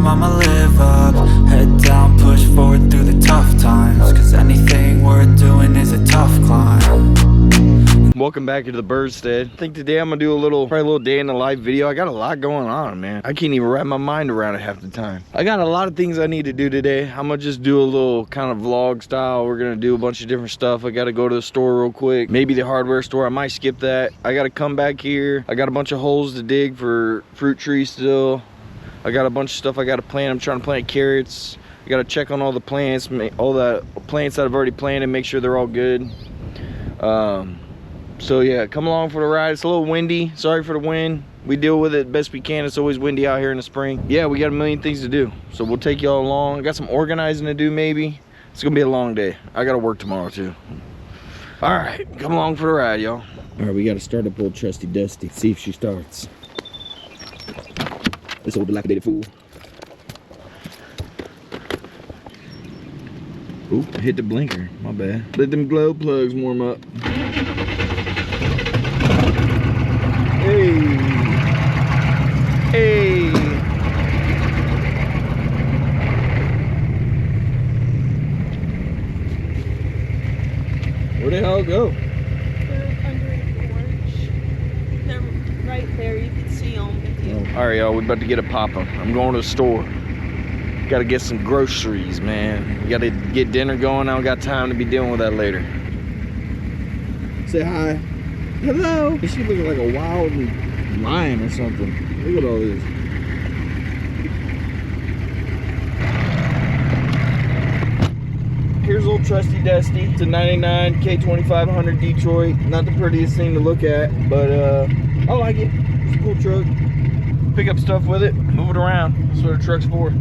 I'ma live up, head down, push forward through the tough times, cause anything worth doing is a tough climb. Welcome back to the birdstead. I think today I'm gonna do probably a little day in the life video. I got a lot going on, man. I can't even wrap my mind around it half the time. I got a lot of things I need to do today. I'm gonna just do a little kind of vlog style. We're gonna do a bunch of different stuff. I gotta go to the store real quick. Maybe the hardware store, I might skip that. I gotta come back here. I got a bunch of holes to dig for fruit trees still. I got a bunch of stuff I gotta plant. I'm trying to plant carrots. I gotta check on all the plants, all the plants that I've already planted, make sure they're all good. So yeah, come along for the ride. It's a little windy, sorry for the wind. We deal with it best we can. It's always windy out here in the spring. Yeah, we got a million things to do, so we'll take y'all along. I got some organizing to do maybe. It's gonna be a long day. I gotta work tomorrow too. All right, come along for the ride, y'all. All right, we gotta start up old trusty Dusty. See if she starts. This old dilapidated fool. Oop, I hit the blinker, my bad. Let them glow plugs warm up. Hey, hey. Where the hell go? They're under a porch. They're right there, you can see them. Oh. All right, y'all, we're about to get a pop-up. I'm going to the store. Gotta get some groceries, man. We gotta get dinner going. I don't got time to be dealing with that later. Say hi. Hello. She looking like a wild lion or something. Look at all this. Here's old trusty Dusty. It's a 99 K2500 Detroit. Not the prettiest thing to look at, but I like it. It's a cool truck. Pick up stuff with it, move it around. That's what a truck's for.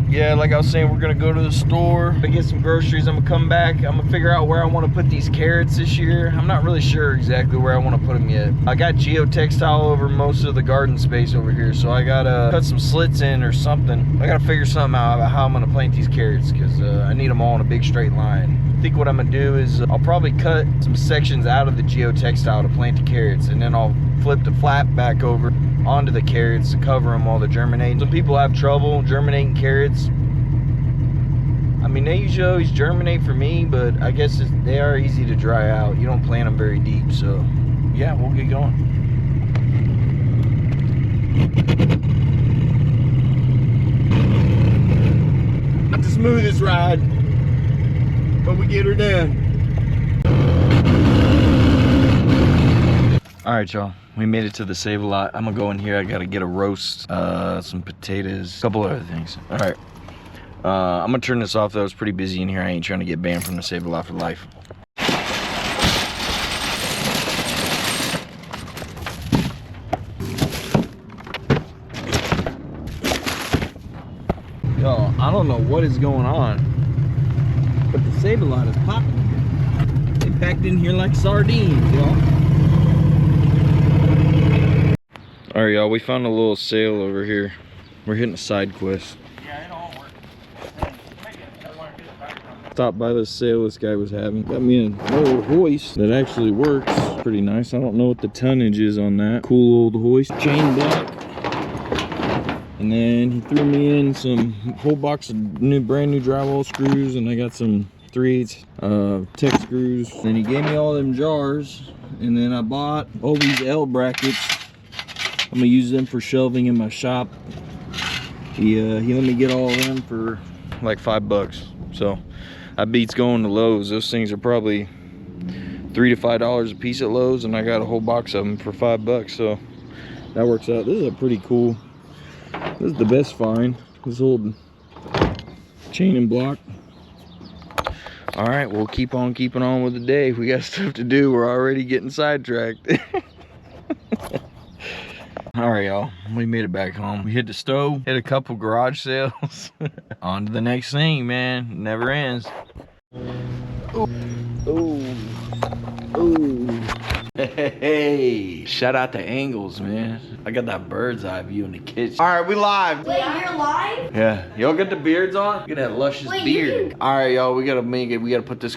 Yeah, like I was saying, we're gonna go to the store to get some groceries. I'm gonna come back. I'm gonna figure out where I want to put these carrots this year. I'm not really sure exactly where I want to put them yet. I got geotextile over most of the garden space over here, so I gotta cut some slits in or something. I gotta figure something out about how I'm gonna plant these carrots, because I need them all in a big straight line. I think what I'm gonna do is I'll probably cut some sections out of the geotextile to plant the carrots, and then I'll flip the flap back over onto the carrots to cover them while they're germinating. Some people have trouble germinating carrots. I mean, they usually always germinate for me, but I guess they are easy to dry out. You don't plant them very deep, so yeah, we'll get going. Not the smoothest ride, but we get her done. All right, y'all, we made it to the Save-A-Lot. I'm gonna go in here. I gotta get a roast, some potatoes, a couple other things. All right, I'm gonna turn this off though. It's pretty busy in here. I ain't trying to get banned from the Save-A-Lot for life. Y'all, I don't know what is going on, but the Save-A-Lot is popping. They packed in here like sardines, y'all. All right, y'all, we found a little sale over here. We're hitting a side quest. Yeah, it all works. Stopped by this sale this guy was having. Got me an old hoist that actually works. Pretty nice. I don't know what the tonnage is on that. Cool old hoist. Chain block. And then he threw me in some whole box of brand new drywall screws, and I got some 3/8 tech screws. Then he gave me all them jars, and then I bought all these L brackets. I'm gonna use them for shelving in my shop. He let me get all of them for like $5. So that beats going to Lowe's. Those things are probably $3 to $5 a piece at Lowe's, and I got a whole box of them for $5. So that works out. This is a pretty cool. This is the best find. This old chain and block. All right, we'll keep on keeping on with the day. We got stuff to do. We're already getting sidetracked. All right, y'all, we made it back home. We hit the stove, hit a couple garage sales. On to the next thing, man. Never ends. Ooh. Ooh. Ooh. Hey, shout out to Angles, man. I got that bird's eye view in the kitchen. All right, we live. Wait, you're live? Yeah, y'all got the beards on? Look at that luscious beard. All right, y'all, we gotta make it. We gotta put this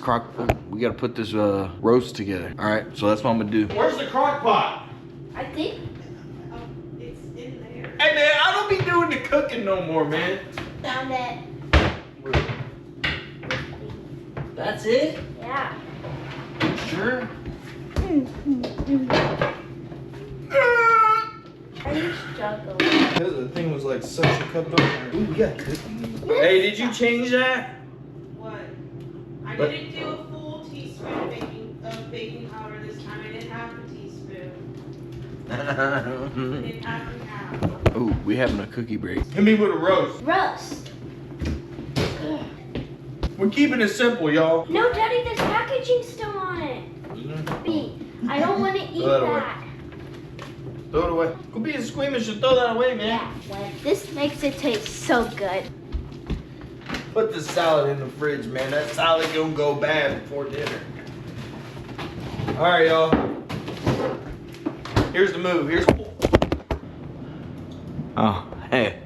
roast together. All right, so that's what I'm gonna do. Where's the crock pot? I think. Hey man, I don't be doing the cooking no more, man. Found it. That's it? Yeah. Sure. Are you struggling? The thing was like such a cup opener. Ooh, we got cookies. Hey, did you change that? What? I But- didn't do a full teaspoon of baking powder this time. I did half a teaspoon. I did half and half. Ooh, we having a cookie break. Hit me with a roast. Roast. We're keeping it simple, y'all. No, Daddy, there's packaging still on it. B, I don't want to eat Throw that away. that. Throw it away. Go be squeamish and throw that away, man. Yeah, well, this makes it taste so good. Put the salad in the fridge, man. That salad gonna go bad before dinner. All right, y'all. Here's the move. Here's. Oh, hey.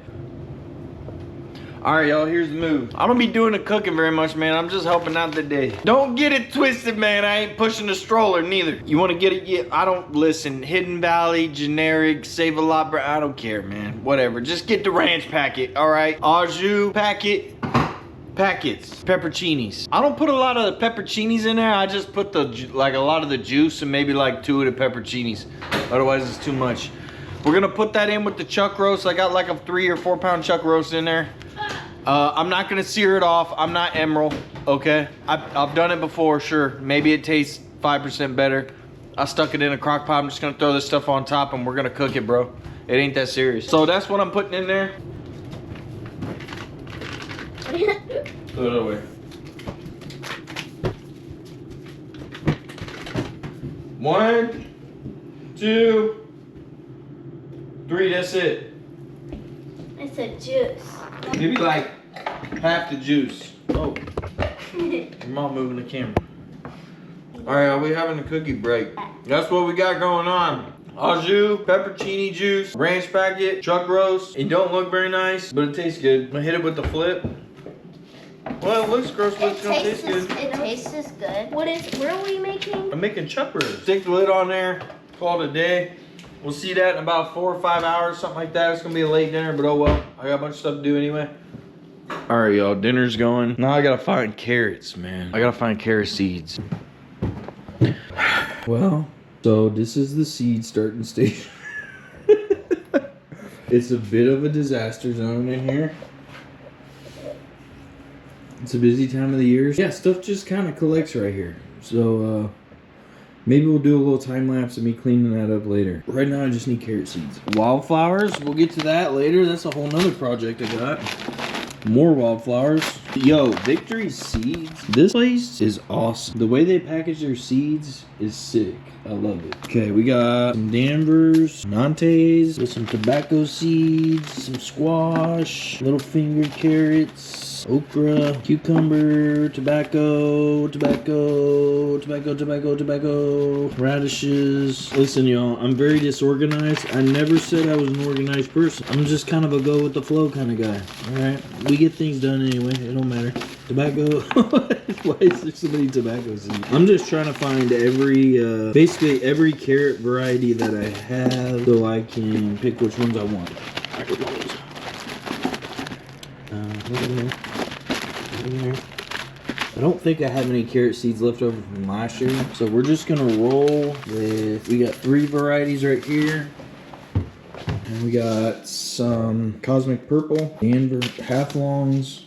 All right, y'all, here's the move. I don't be doing the cooking very much, man. I'm just helping out today. Don't get it twisted, man. I ain't pushing the stroller neither. You want to get it? Yeah, I don't listen. Hidden Valley, generic, save a lot, I don't care, man. Whatever. Just get the ranch packet, all right? Au jus packet. Packets, pepperoncinis. I don't put a lot of the pepperoncinis in there. I just put a lot of the juice and maybe like 2 of the pepperoncinis. Otherwise, it's too much. We're gonna put that in with the chuck roast. I got like a 3 or 4 pound chuck roast in there. I'm not gonna sear it off. I'm not Emerald, okay? I've done it before, sure. Maybe it tastes 5% better. I stuck it in a crock pot. I'm just gonna throw this stuff on top and we're gonna cook it, bro. It ain't that serious. So that's what I'm putting in there. Throw it away. 1, 2, 3, that's it. It's a juice. Maybe like half the juice. Oh, your mom moving the camera. All right, are we having a cookie break? That's what we got going on. Au jus, pepperoni juice, ranch packet, chuck roast. It don't look very nice, but it tastes good. I'm gonna hit it with the flip. Well, it looks gross, but it's gonna taste good. It tastes good. What are we making? I'm making chuck roast. Stick the lid on there, call it a day. We'll see that in about 4 or 5 hours, something like that. It's gonna be a late dinner, but oh well. I got a bunch of stuff to do anyway. All right, y'all, dinner's going. Now I gotta find carrots, man. I gotta find carrot seeds. Well, so this is the seed starting stage. It's a bit of a disaster zone in here. It's a busy time of the year. Yeah, stuff just kind of collects right here. So, maybe we'll do a little time lapse of me cleaning that up later. Right now, I just need carrot seeds. Wildflowers, we'll get to that later. That's a whole nother project I got. More wildflowers. Yo, Victory Seeds. This place is awesome. The way they package their seeds is sick. I love it. Okay, we got some Danvers, Nantes, with some tobacco seeds, some squash, little finger carrots, okra, cucumber, tobacco, radishes. Listen, y'all, I'm very disorganized. I never said I was an organized person. I'm just kind of a go with the flow kind of guy. All right, we get things done anyway. It don't matter. Tobacco. Why is there so many tobacco seeds? I'm just trying to find basically every carrot variety that I have, so I can pick which ones I want. All right, look in here. I don't think I have any carrot seeds left over from last year, so we're just gonna roll with. We got 3 varieties right here. And we got some Cosmic Purple, Amber Half Longs,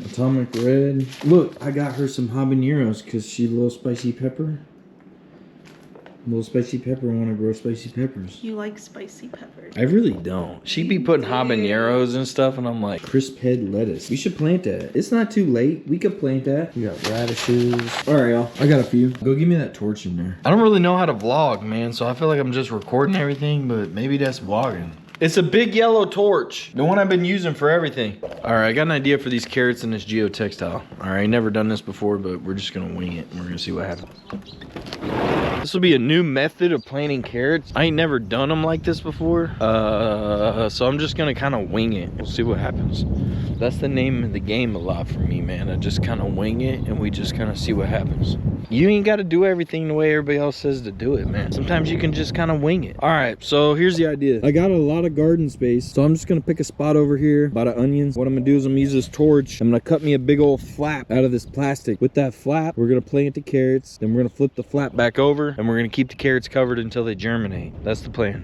Atomic Red. Look, I got her some habaneros because she's a little spicy pepper. Little spicy pepper want to grow spicy peppers. You like spicy peppers. I really don't. She be putting habaneros and stuff, and I'm like, crisp head lettuce. We should plant that. It's not too late. We could plant that. We got radishes. All right, y'all. I got a few. Go give me that torch in there. I don't really know how to vlog, man, so I feel like I'm just recording everything, but maybe that's vlogging. It's a big yellow torch. The one I've been using for everything. All right, I got an idea for these carrots in this geotextile. All right, never done this before, but we're just gonna wing it. We're gonna see what happens. This will be a new method of planting carrots. I ain't never done them like this before. So I'm just gonna kind of wing it. We'll see what happens. That's the name of the game a lot for me, man. I just kind of wing it and we just kind of see what happens. You ain't got to do everything the way everybody else says to do it, man. Sometimes you can just kind of wing it. All right, so here's the idea. I got a lot of garden space, so I'm just gonna pick a spot over here by the onions. What I'm gonna do is I'm gonna use this torch. I'm gonna cut me a big old flap out of this plastic. With that flap, we're gonna plant the carrots, then we're gonna flip the flap back over, and we're gonna keep the carrots covered until they germinate. That's the plan.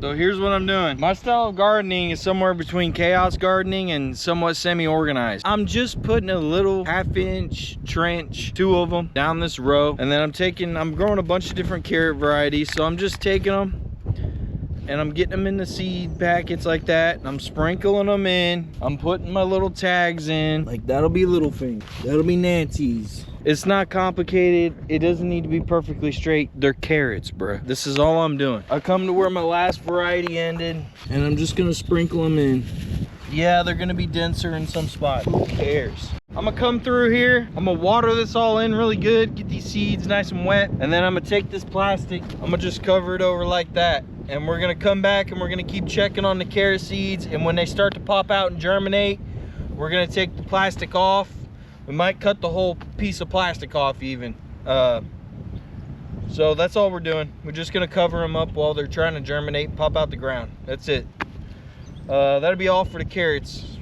So here's what I'm doing. My style of gardening is somewhere between chaos gardening and somewhat semi-organized. I'm just putting a little 1/2-inch trench, 2 of them, down this row. And then I'm growing a bunch of different carrot varieties. So I'm just taking them and I'm getting them in the seed packets like that. And I'm sprinkling them in. I'm putting my little tags in. Like that'll be Littlefinger. That'll be Nancy's. It's not complicated. It doesn't need to be perfectly straight. They're carrots, bro. This is all I'm doing. I come to where my last variety ended, and I'm just gonna sprinkle them in. Yeah, they're gonna be denser in some spots. Who cares? I'm gonna come through here. I'm gonna water this all in really good, get these seeds nice and wet, and then I'm gonna take this plastic, I'm gonna just cover it over like that. And we're gonna come back and we're gonna keep checking on the carrot seeds, and when they start to pop out and germinate, we're gonna take the plastic off. We might cut the whole piece of plastic off even. So that's all we're doing. We're just gonna cover them up while they're trying to germinate and pop out the ground. That's it. That'll be all for the carrots.